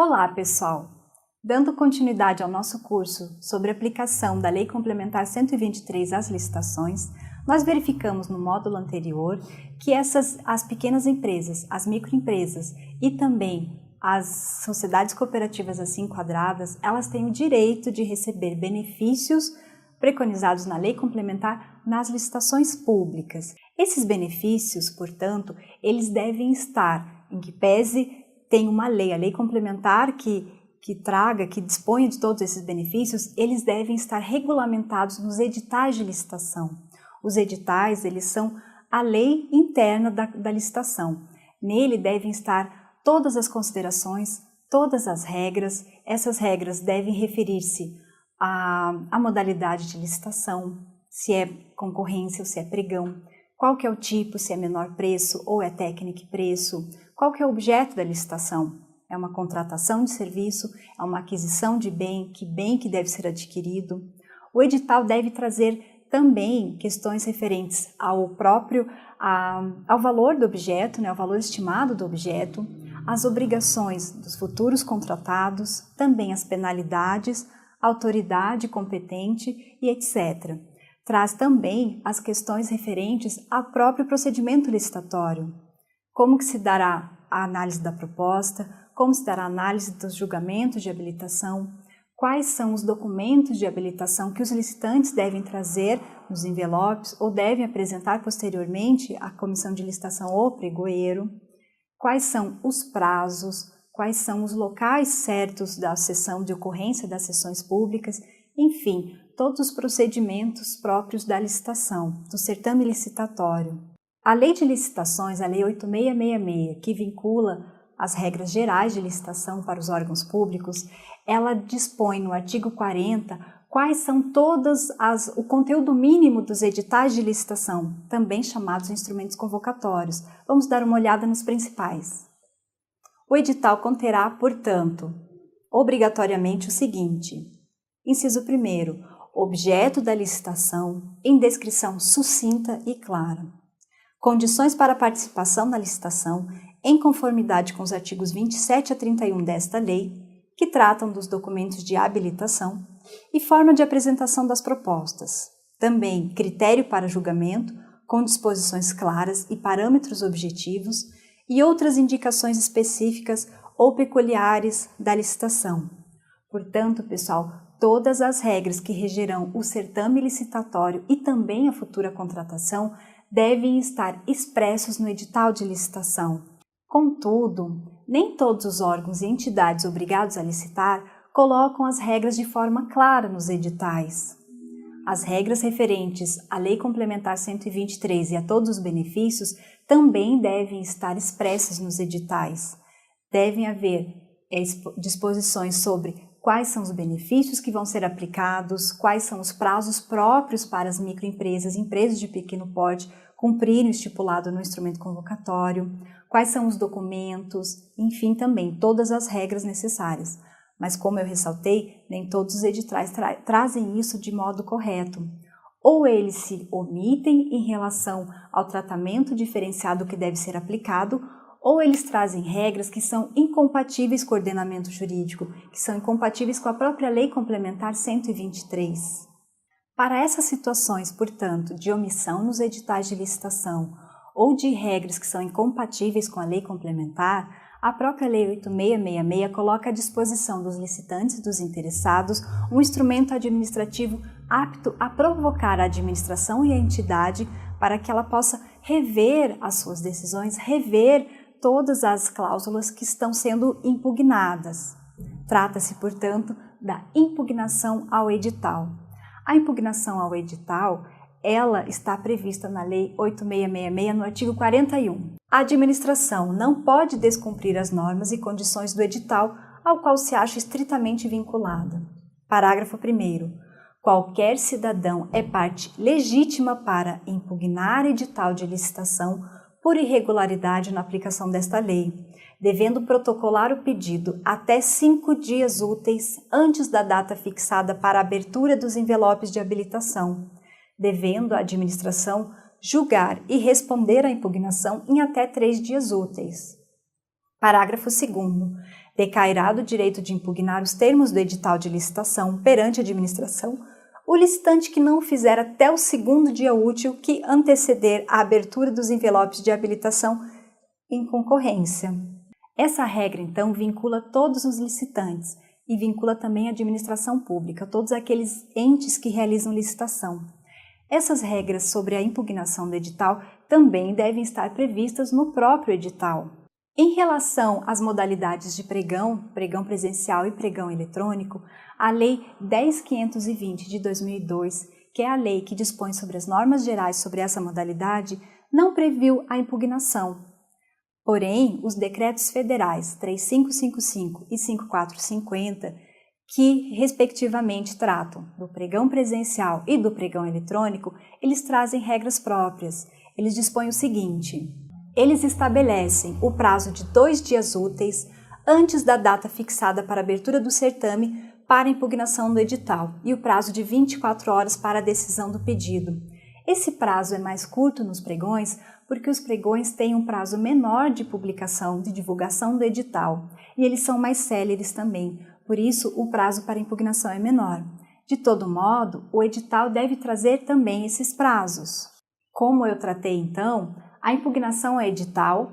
Olá, pessoal! Dando continuidade ao nosso curso sobre aplicação da Lei Complementar 123 às licitações, nós verificamos no módulo anterior que as pequenas empresas, as microempresas e também as sociedades cooperativas assim enquadradas, elas têm o direito de receber benefícios preconizados na Lei Complementar nas licitações públicas. Esses benefícios, portanto, eles devem estar, em que pese tem uma lei, a Lei Complementar que disponha de todos esses benefícios, eles devem estar regulamentados nos editais de licitação. Os editais, eles são a lei interna da licitação. Nele devem estar todas as considerações, todas as regras. Essas regras devem referir-se à modalidade de licitação, se é concorrência ou se é pregão, qual que é o tipo, se é menor preço ou é técnico preço, qual que é o objeto da licitação. É uma contratação de serviço, é uma aquisição de bem que deve ser adquirido. O edital deve trazer também questões referentes ao valor do objeto, ao valor estimado do objeto, as obrigações dos futuros contratados, também as penalidades, autoridade competente e etc. Traz também as questões referentes ao próprio procedimento licitatório. Como que se dará a análise da proposta, como se dará a análise dos julgamentos de habilitação, quais são os documentos de habilitação que os licitantes devem trazer nos envelopes ou devem apresentar posteriormente à comissão de licitação ou pregoeiro, quais são os prazos, quais são os locais certos da sessão de ocorrência das sessões públicas, enfim, todos os procedimentos próprios da licitação, do certame licitatório. A Lei de Licitações, a Lei 8666, que vincula as regras gerais de licitação para os órgãos públicos, ela dispõe no artigo 40 quais são o conteúdo mínimo dos editais de licitação, também chamados instrumentos convocatórios. Vamos dar uma olhada nos principais. O edital conterá, portanto, obrigatoriamente o seguinte: inciso 1º, objeto da licitação em descrição sucinta e clara. Condições para participação na licitação em conformidade com os artigos 27 a 31 desta lei, que tratam dos documentos de habilitação e forma de apresentação das propostas. Também critério para julgamento, com disposições claras e parâmetros objetivos e outras indicações específicas ou peculiares da licitação. Portanto, pessoal, todas as regras que regerão o certame licitatório e também a futura contratação devem estar expressos no edital de licitação. Contudo, nem todos os órgãos e entidades obrigados a licitar colocam as regras de forma clara nos editais. As regras referentes à Lei Complementar 123 e a todos os benefícios também devem estar expressas nos editais. Devem haver disposições sobre quais são os benefícios que vão ser aplicados, quais são os prazos próprios para as microempresas, empresas de pequeno porte, cumprirem o estipulado no instrumento convocatório, quais são os documentos, enfim, também todas as regras necessárias. Mas como eu ressaltei, nem todos os editais trazem isso de modo correto. Ou eles se omitem em relação ao tratamento diferenciado que deve ser aplicado, ou eles trazem regras que são incompatíveis com o ordenamento jurídico, que são incompatíveis com a própria Lei Complementar 123. Para essas situações, portanto, de omissão nos editais de licitação ou de regras que são incompatíveis com a Lei Complementar, a própria Lei 8666 coloca à disposição dos licitantes e dos interessados um instrumento administrativo apto a provocar a administração e a entidade para que ela possa rever as suas decisões, rever todas as cláusulas que estão sendo impugnadas. Trata-se, portanto, da impugnação ao edital. A impugnação ao edital, ela está prevista na Lei 8666, no artigo 41. A administração não pode descumprir as normas e condições do edital ao qual se acha estritamente vinculada. Parágrafo 1º. Qualquer cidadão é parte legítima para impugnar edital de licitação por irregularidade na aplicação desta lei, devendo protocolar o pedido até 5 dias úteis antes da data fixada para a abertura dos envelopes de habilitação, devendo a administração julgar e responder à impugnação em até 3 dias úteis. Parágrafo 2º. Decairá do direito de impugnar os termos do edital de licitação perante a administração o licitante que não o fizer até o 2º dia útil que anteceder a abertura dos envelopes de habilitação em concorrência. Essa regra, então, vincula todos os licitantes e vincula também a administração pública, todos aqueles entes que realizam licitação. Essas regras sobre a impugnação do edital também devem estar previstas no próprio edital. Em relação às modalidades de pregão presencial e pregão eletrônico, a Lei 10.520 de 2002, que é a lei que dispõe sobre as normas gerais sobre essa modalidade, não previu a impugnação. Porém, os decretos federais 3555 e 5450, que respectivamente tratam do pregão presencial e do pregão eletrônico, eles trazem regras próprias. Eles dispõem o seguinte: eles estabelecem o prazo de 2 dias úteis antes da data fixada para a abertura do certame para a impugnação do edital e o prazo de 24 horas para a decisão do pedido. Esse prazo é mais curto nos pregões porque os pregões têm um prazo menor de publicação, de divulgação do edital, e eles são mais céleres também, por isso o prazo para impugnação é menor. De todo modo, o edital deve trazer também esses prazos. Como eu tratei então, a impugnação ao edital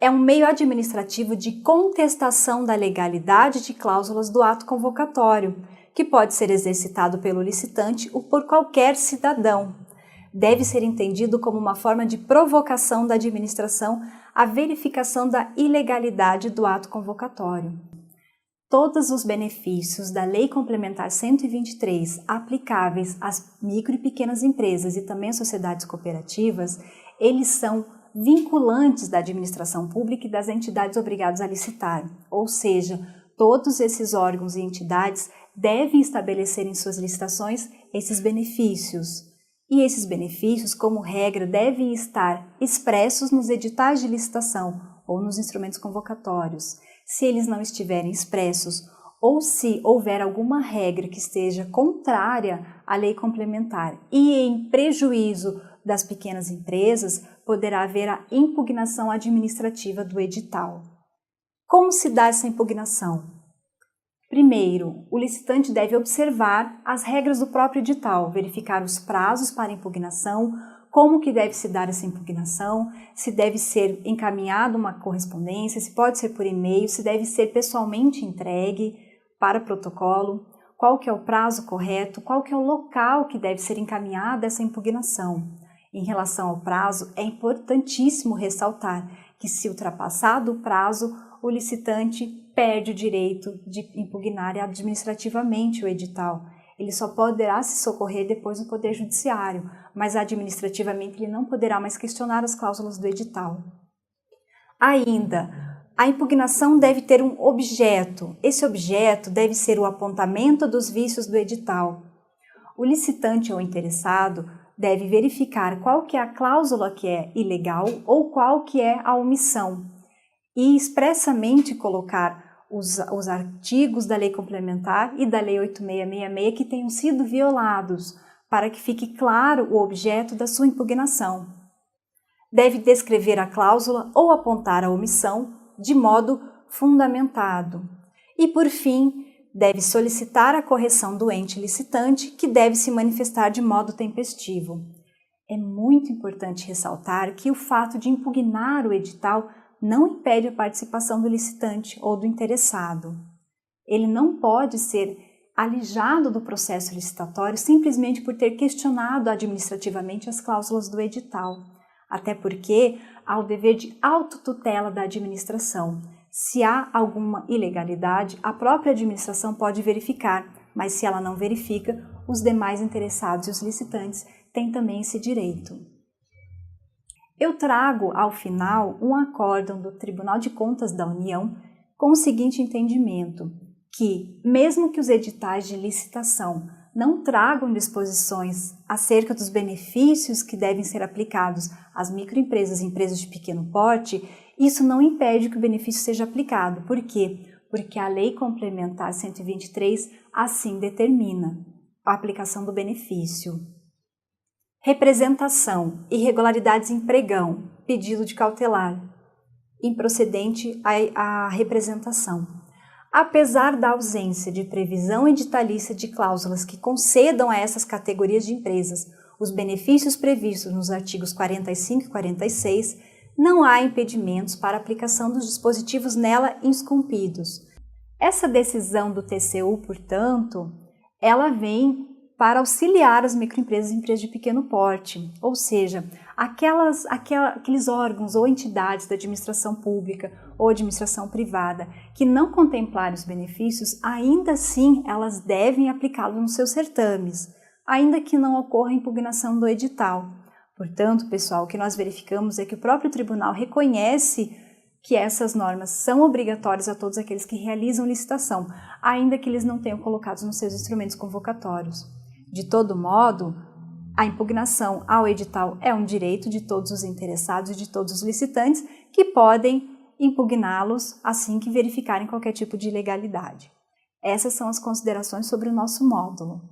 é um meio administrativo de contestação da legalidade de cláusulas do ato convocatório, que pode ser exercitado pelo licitante ou por qualquer cidadão. Deve ser entendido como uma forma de provocação da administração à verificação da ilegalidade do ato convocatório. Todos os benefícios da Lei Complementar 123 aplicáveis às micro e pequenas empresas e também às sociedades cooperativas, eles são vinculantes da administração pública e das entidades obrigadas a licitar, ou seja, todos esses órgãos e entidades devem estabelecer em suas licitações esses benefícios. E esses benefícios, como regra, devem estar expressos nos editais de licitação ou nos instrumentos convocatórios. Se eles não estiverem expressos ou se houver alguma regra que esteja contrária à lei complementar e em prejuízo das pequenas empresas, poderá haver a impugnação administrativa do edital. Como se dá essa impugnação? Primeiro, o licitante deve observar as regras do próprio edital, verificar os prazos para impugnação, como que deve se dar essa impugnação, se deve ser encaminhada uma correspondência, se pode ser por e-mail, se deve ser pessoalmente entregue para protocolo, qual que é o prazo correto, qual que é o local que deve ser encaminhada essa impugnação. Em relação ao prazo, é importantíssimo ressaltar que se ultrapassado o prazo, o licitante perde o direito de impugnar administrativamente o edital. Ele só poderá se socorrer depois no Poder Judiciário, mas administrativamente ele não poderá mais questionar as cláusulas do edital. Ainda, a impugnação deve ter um objeto. Esse objeto deve ser o apontamento dos vícios do edital. O licitante ou interessado deve verificar qual que é a cláusula que é ilegal ou qual que é a omissão e expressamente colocar os artigos da Lei Complementar e da Lei 8666 que tenham sido violados, para que fique claro o objeto da sua impugnação. Deve descrever a cláusula ou apontar a omissão de modo fundamentado. E, por fim, deve solicitar a correção do ente licitante, que deve se manifestar de modo tempestivo. É muito importante ressaltar que o fato de impugnar o edital não impede a participação do licitante ou do interessado. Ele não pode ser alijado do processo licitatório simplesmente por ter questionado administrativamente as cláusulas do edital, até porque há o dever de autotutela da administração. Se há alguma ilegalidade, a própria administração pode verificar, mas se ela não verifica, os demais interessados e os licitantes têm também esse direito. Eu trago, ao final, um acórdão do Tribunal de Contas da União com o seguinte entendimento, que, mesmo que os editais de licitação não tragam disposições acerca dos benefícios que devem ser aplicados às microempresas e empresas de pequeno porte, isso não impede que o benefício seja aplicado. Por quê? Porque a Lei Complementar 123 assim determina a aplicação do benefício. Representação, irregularidades em pregão, pedido de cautelar. improcedente a representação. Apesar da ausência de previsão editalícia de cláusulas que concedam a essas categorias de empresas os benefícios previstos nos artigos 45 e 46, não há impedimentos para a aplicação dos dispositivos nela inscumpidos. Essa decisão do TCU, portanto, ela vem para auxiliar as microempresas e empresas de pequeno porte, ou seja, aqueles órgãos ou entidades da administração pública ou administração privada que não contemplarem os benefícios, ainda assim elas devem aplicá-los nos seus certames, ainda que não ocorra impugnação do edital. Portanto, pessoal, o que nós verificamos é que o próprio tribunal reconhece que essas normas são obrigatórias a todos aqueles que realizam licitação, ainda que eles não tenham colocados nos seus instrumentos convocatórios. De todo modo, a impugnação ao edital é um direito de todos os interessados e de todos os licitantes que podem impugná-los assim que verificarem qualquer tipo de ilegalidade. Essas são as considerações sobre o nosso módulo.